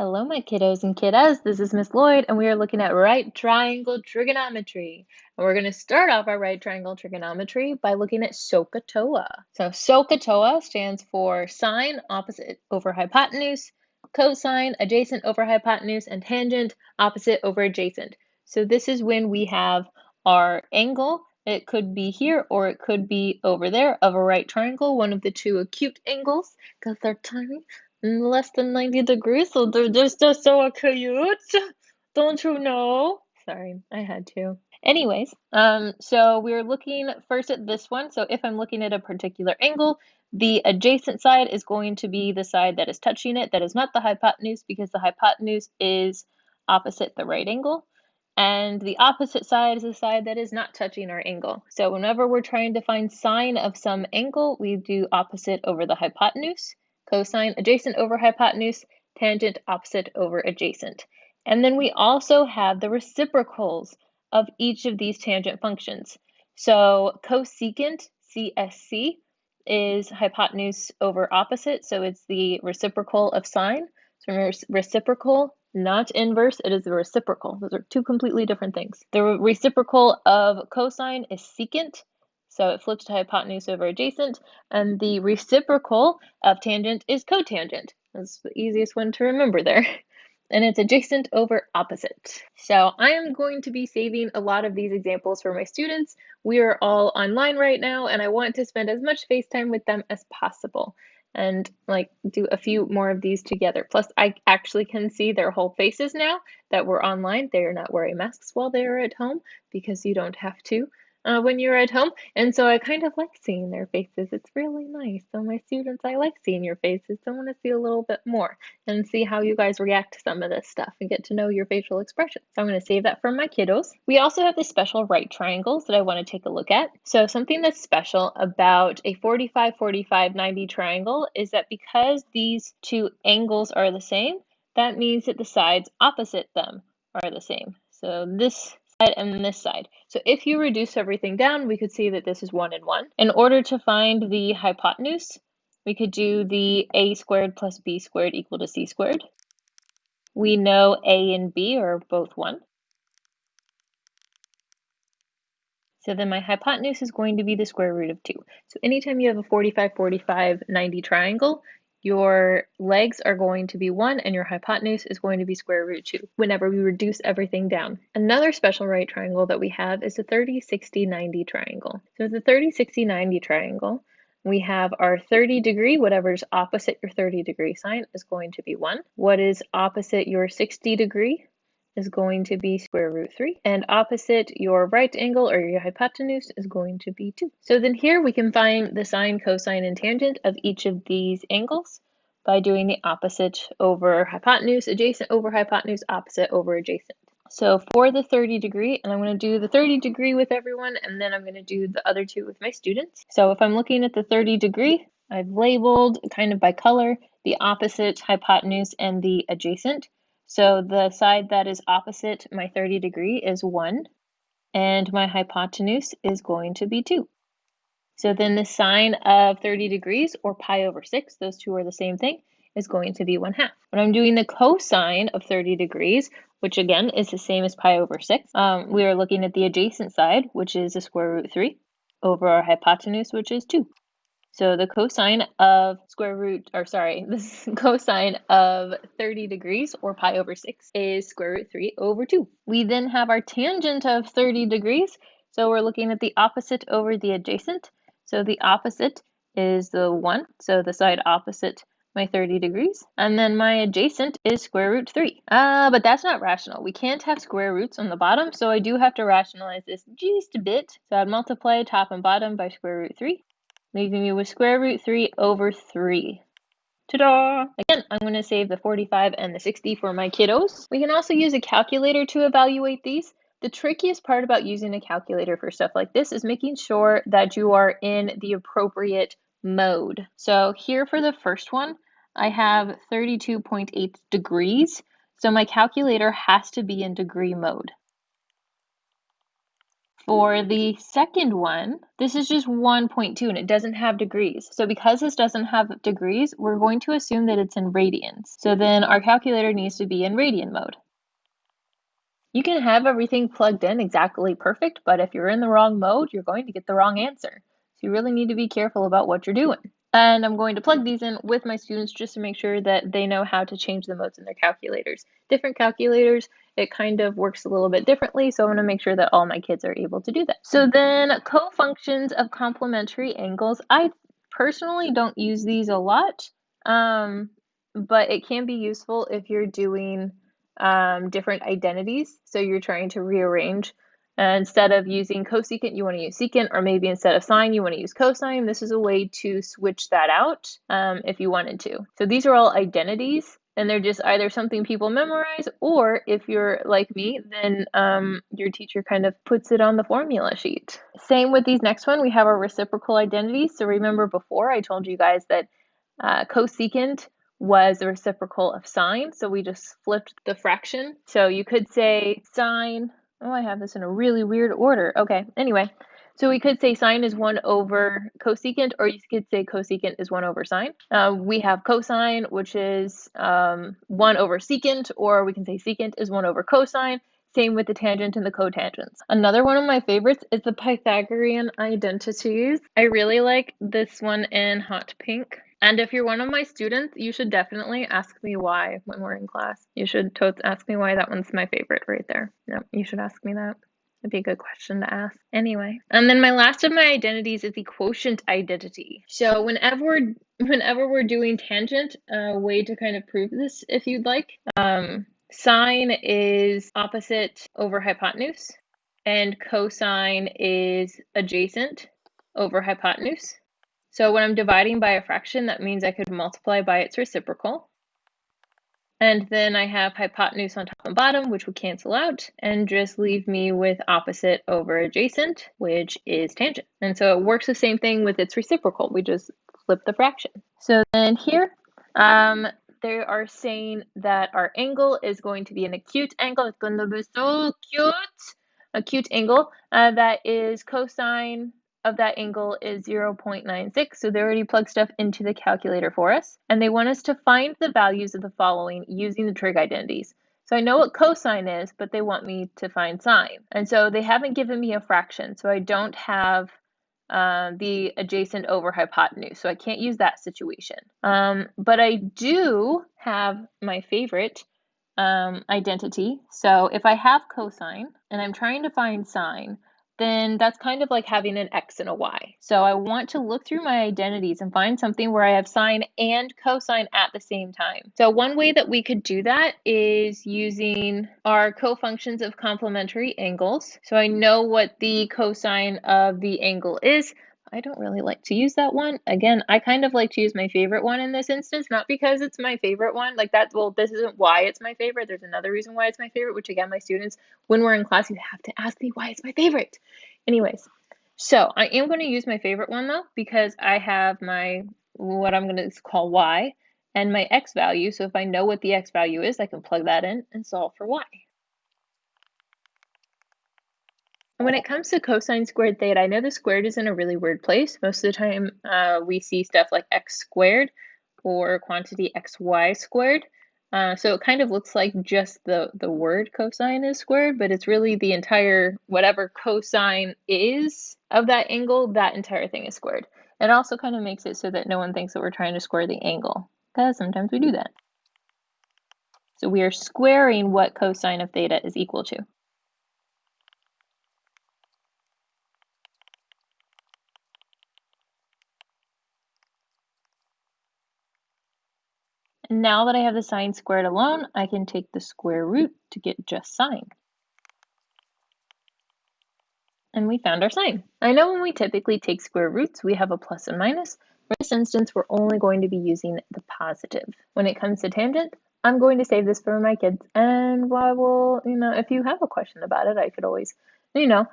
Hello, my kiddos and kiddas. This is Miss Lloyd, and we are looking at right triangle trigonometry. And we're going to start off our right triangle trigonometry by looking at SOHCAHTOA. So SOHCAHTOA stands for sine opposite over hypotenuse, cosine adjacent over hypotenuse, and tangent opposite over adjacent. So this is when we have our angle. It could be here or it could be over there of a right triangle, one of the two acute angles, because they're tiny. Less than 90 degrees, so they're just so cute. Don't you know? Sorry, I had to. Anyways, so we're looking first at this one. So if I'm looking at a particular angle, the adjacent side is going to be the side that is touching it. That is not the hypotenuse because the hypotenuse is opposite the right angle. And the opposite side is the side that is not touching our angle. So whenever we're trying to find sine of some angle, we do opposite over the hypotenuse, cosine adjacent over hypotenuse, tangent opposite over adjacent. And then we also have the reciprocals of each of these tangent functions. So cosecant, CSC, is hypotenuse over opposite, so it's the reciprocal of sine. So reciprocal, not inverse, it is the reciprocal. Those are two completely different things. The reciprocal of cosine is secant, so it flips to hypotenuse over adjacent, and the reciprocal of tangent is cotangent. That's the easiest one to remember there. And it's adjacent over opposite. So I am going to be saving a lot of these examples for my students. We are all online right now, and I want to spend as much FaceTime with them as possible and like do a few more of these together. Plus, I actually can see their whole faces now that we're online. They are not wearing masks while they are at home because you don't have to when you're at home. And so I kind of like seeing their faces. It's really nice. So my students, I like seeing your faces. I want to see a little bit more and see how you guys react to some of this stuff and get to know your facial expressions. So I'm going to save that for my kiddos. We also have the special right triangles that I want to take a look at. So something that's special about a 45, 45, 90 triangle is that because these two angles are the same, that means that the sides opposite them are the same. So this side and this side. So if you reduce everything down, we could see that this is 1 and 1. In order to find the hypotenuse, we could do the a squared plus b squared equal to c squared. We know a and b are both 1. So then my hypotenuse is going to be the square root of 2. So anytime you have a 45, 45, 90 triangle, your legs are going to be 1 and your hypotenuse is going to be square root 2 whenever we reduce everything down. Another special right triangle that we have is the 30, 60, 90 triangle. So the 30, 60, 90 triangle, we have our 30 degree, whatever's opposite your 30 degree sine is going to be 1. What is opposite your 60 degree is going to be square root 3, and opposite your right angle or your hypotenuse is going to be 2. So then here we can find the sine, cosine, and tangent of each of these angles by doing the opposite over hypotenuse, adjacent over hypotenuse, opposite over adjacent. So for the 30 degree, and I'm going to do the 30 degree with everyone, and then I'm going to do the other two with my students. So if I'm looking at the 30 degree, I've labeled kind of by color the opposite, hypotenuse, and the adjacent. So the side that is opposite my 30 degree is 1, and my hypotenuse is going to be 2. So then the sine of 30 degrees, or pi over 6, those two are the same thing, is going to be 1/2. When I'm doing the cosine of 30 degrees, which again is the same as pi over 6, we are looking at the adjacent side, which is the square root 3, over our hypotenuse, which is 2. So the cosine of the cosine of 30 degrees, or pi over 6, is square root 3 over 2. We then have our tangent of 30 degrees. So we're looking at the opposite over the adjacent. So the opposite is the 1, so the side opposite my 30 degrees. And then my adjacent is square root 3. But that's not rational. We can't have square roots on the bottom, so I do have to rationalize this just a bit. So I'd multiply top and bottom by square root 3. Leaving me with square root 3 over 3. Ta-da! Again, I'm going to save the 45 and the 60 for my kiddos. We can also use a calculator to evaluate these. The trickiest part about using a calculator for stuff like this is making sure that you are in the appropriate mode. So here for the first one, I have 32.8 degrees. So my calculator has to be in degree mode. For the second one, this is just 1.2 and it doesn't have degrees. So because this doesn't have degrees, we're going to assume that it's in radians. So then our calculator needs to be in radian mode. You can have everything plugged in exactly perfect, but if you're in the wrong mode, you're going to get the wrong answer. So you really need to be careful about what you're doing. And I'm going to plug these in with my students just to make sure that they know how to change the modes in their calculators. Different calculators, it kind of works a little bit differently, so I want to make sure that all my kids are able to do that. So then cofunctions of complementary angles. I personally don't use these a lot, but it can be useful if you're doing different identities. So you're trying to rearrange. Instead of using cosecant, you want to use secant, or maybe instead of sine, you want to use cosine. This is a way to switch that out if you wanted to. So these are all identities, and they're just either something people memorize, or if you're like me, then your teacher kind of puts it on the formula sheet. Same with these next one, we have our reciprocal identities. So remember before I told you guys that cosecant was the reciprocal of sine, so we just flipped the fraction. So you could say sine, oh, I have this in a really weird order. Okay, anyway, so we could say sine is 1 over cosecant, or you could say cosecant is 1 over sine. We have cosine, which is 1 over secant, or we can say secant is 1 over cosine. Same with the tangent and the cotangents. Another one of my favorites is the Pythagorean identities. I really like this one in hot pink. And if you're one of my students, you should definitely ask me why when we're in class. You should ask me why. That one's my favorite right there. No, you should ask me that. It'd be a good question to ask. Anyway, and then my last of my identities is the quotient identity. So whenever we're doing tangent, a way to kind of prove this, if you'd like, sine is opposite over hypotenuse, and cosine is adjacent over hypotenuse. So when I'm dividing by a fraction, that means I could multiply by its reciprocal. And then I have hypotenuse on top and bottom, which would cancel out and just leave me with opposite over adjacent, which is tangent. And so it works the same thing with its reciprocal. We just flip the fraction. So then here, they are saying that our angle is going to be an acute angle. It's going to be so cute. Acute angle that is cosine of that angle is 0.96, so they already plugged stuff into the calculator for us. And they want us to find the values of the following using the trig identities. So I know what cosine is, but they want me to find sine. And so they haven't given me a fraction, so I don't have the adjacent over hypotenuse, so I can't use that situation. But I do have my favorite identity. So if I have cosine and I'm trying to find sine, then that's kind of like having an x and a y. So I want to look through my identities and find something where I have sine and cosine at the same time. So one way that we could do that is using our cofunctions of complementary angles. So I know what the cosine of the angle is. I don't really like to use that one. Again, I kind of like to use my favorite one in this instance, not because it's my favorite one, like that, well, this isn't why it's my favorite. There's another reason why it's my favorite, which again, my students, when we're in class, you have to ask me why it's my favorite. Anyways, so I am going to use my favorite one though, because I have my, what I'm going to call y and my x value. So if I know what the x value is, I can plug that in and solve for y. When it comes to cosine squared theta, I know the squared is in a really weird place. Most of the time we see stuff like x squared or quantity xy squared. So it kind of looks like just the word cosine is squared, but it's really the entire, whatever cosine is of that angle, that entire thing is squared. It also kind of makes it so that no one thinks that we're trying to square the angle, because sometimes we do that. So we are squaring what cosine of theta is equal to. And now that I have the sine squared alone, I can take the square root to get just sine. And we found our sine. I know when we typically take square roots, we have a plus and minus. For this instance, we're only going to be using the positive. When it comes to tangent, I'm going to save this for my kids. And I will, if you have a question about it, I could always,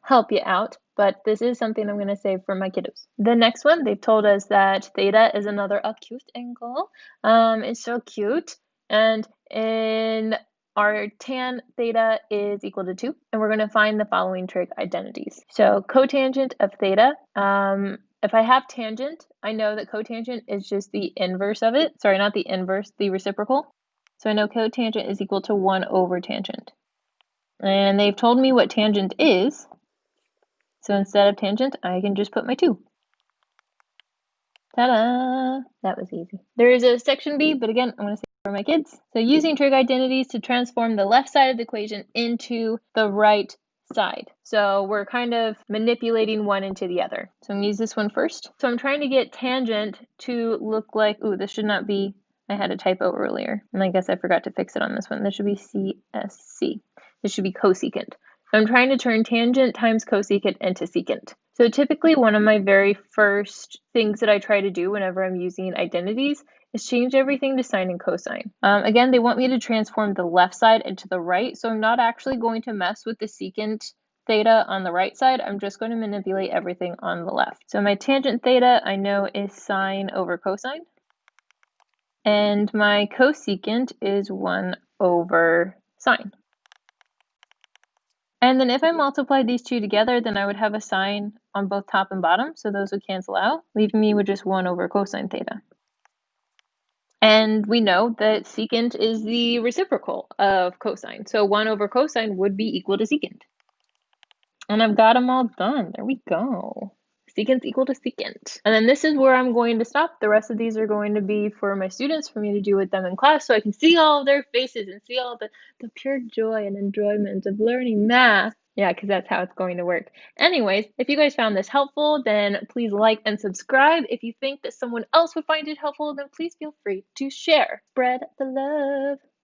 help you out. But this is something I'm going to save for my kiddos. The next one, they've told us that theta is another acute angle. It's so cute. And in our tan theta is equal to 2, and we're going to find the following trig identities. So cotangent of theta, if I have tangent, I know that cotangent is just the inverse of it. Sorry, not the inverse, the reciprocal. So I know cotangent is equal to 1 over tangent. And they've told me what tangent is, so instead of tangent, I can just put my 2. Ta-da! That was easy. There is a section B, but again, I'm going to say for my kids. So using trig identities to transform the left side of the equation into the right side. So we're kind of manipulating one into the other. So I'm going to use this one first. So I'm trying to get tangent to look like, ooh, this should not be, I had a typo earlier, and I guess I forgot to fix it on this one. This should be CSC. This should be cosecant. So I'm trying to turn tangent times cosecant into secant. So typically one of my very first things that I try to do whenever I'm using identities is change everything to sine and cosine. Again, they want me to transform the left side into the right, so I'm not actually going to mess with the secant theta on the right side. I'm just going to manipulate everything on the left. So my tangent theta I know is sine over cosine, and my cosecant is 1 over sine. And then if I multiply these two together, then I would have a sine on both top and bottom, so those would cancel out, leaving me with just 1 over cosine theta. And we know that secant is the reciprocal of cosine, so 1 over cosine would be equal to secant. And I've got them all done. There we go. Secant's equal to secant. And then this is where I'm going to stop. The rest of these are going to be for my students, for me to do with them in class, so I can see all of their faces and see all the pure joy and enjoyment of learning math. Yeah, because that's how it's going to work. Anyways, if you guys found this helpful, then please like and subscribe. If you think that someone else would find it helpful, then please feel free to share. Spread the love.